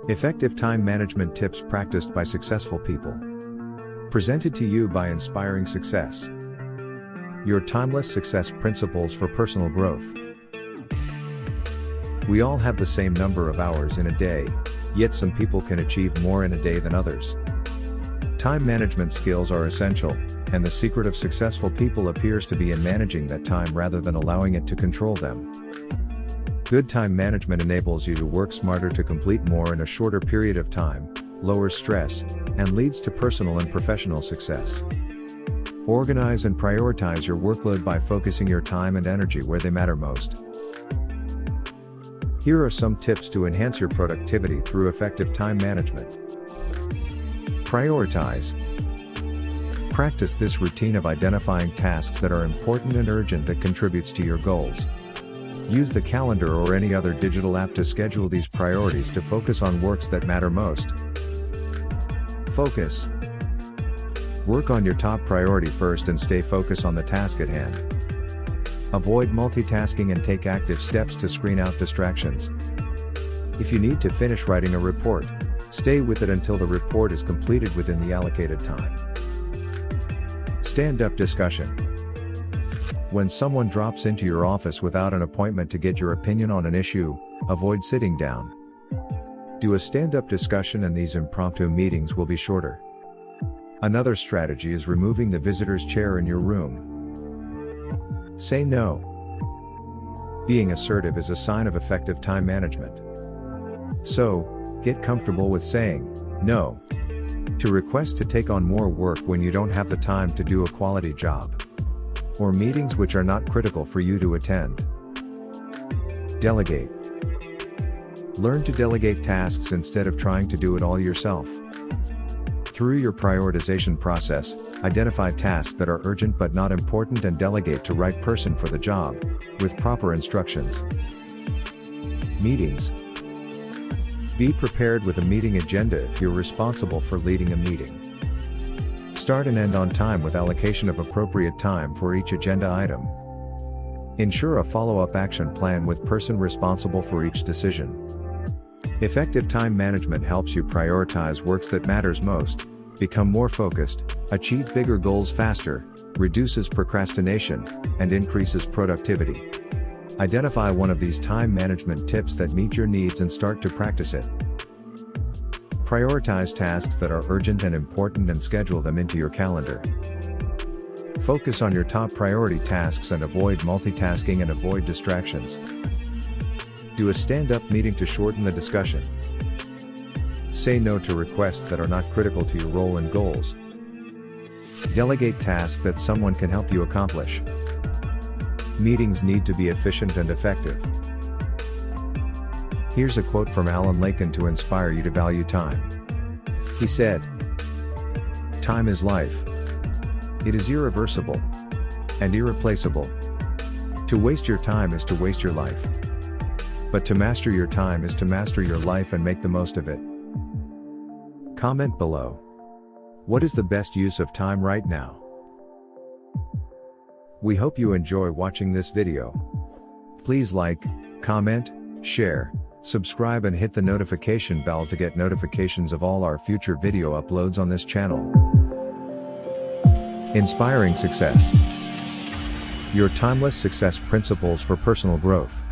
Effective time management tips practiced by successful people. Presented to you by Inspiring Success. Your timeless success principles for personal growth. We all have the same number of hours in a day, yet some people can achieve more in a day than others. Time management skills are essential, and the secret of successful people appears to be in managing that time rather than allowing it to control them. Good time management enables you to work smarter to complete more in a shorter period of time, lowers stress, and leads to personal and professional success. Organize and prioritize your workload by focusing your time and energy where they matter most. Here are some tips to enhance your productivity through effective time management. Prioritize. Practice this routine of identifying tasks that are important and urgent that contributes to your goals. Use the calendar or any other digital app to schedule these priorities to focus on works that matter most. Focus. Work on your top priority first and stay focused on the task at hand. Avoid multitasking and take active steps to screen out distractions. If you need to finish writing a report, stay with it until the report is completed within the allocated time. Stand-up discussion. When someone drops into your office without an appointment to get your opinion on an issue, avoid sitting down. Do a stand-up discussion and these impromptu meetings will be shorter. Another strategy is removing the visitor's chair in your room. Say no. Being assertive is a sign of effective time management. So, get comfortable with saying no to requests to take on more work when you don't have the time to do a quality job, or meetings which are not critical for you to attend. Delegate. Learn to delegate tasks instead of trying to do it all yourself. Through your prioritization process, identify tasks that are urgent but not important and delegate to the right person for the job, with proper instructions. Meetings. Be prepared with a meeting agenda if you're responsible for leading a meeting. Start and end on time with allocation of appropriate time for each agenda item. Ensure a follow-up action plan with person responsible for each decision. Effective time management helps you prioritize works that matters most, become more focused, achieve bigger goals faster, reduces procrastination, and increases productivity. Identify one of these time management tips that meet your needs and start to practice it. Prioritize tasks that are urgent and important and schedule them into your calendar. Focus on your top priority tasks and avoid multitasking and avoid distractions. Do a stand-up meeting to shorten the discussion. Say no to requests that are not critical to your role and goals. Delegate tasks that someone can help you accomplish. Meetings need to be efficient and effective. Here's a quote from Alan Laken to inspire you to value time. He said, "Time is life. It is irreversible and irreplaceable. To waste your time is to waste your life. But to master your time is to master your life and make the most of it." Comment below. What is the best use of time right now? We hope you enjoy watching this video. Please like, comment, share, subscribe and hit the notification bell to get notifications of all our future video uploads on this channel. Inspiring Success. Your timeless success principles for personal growth.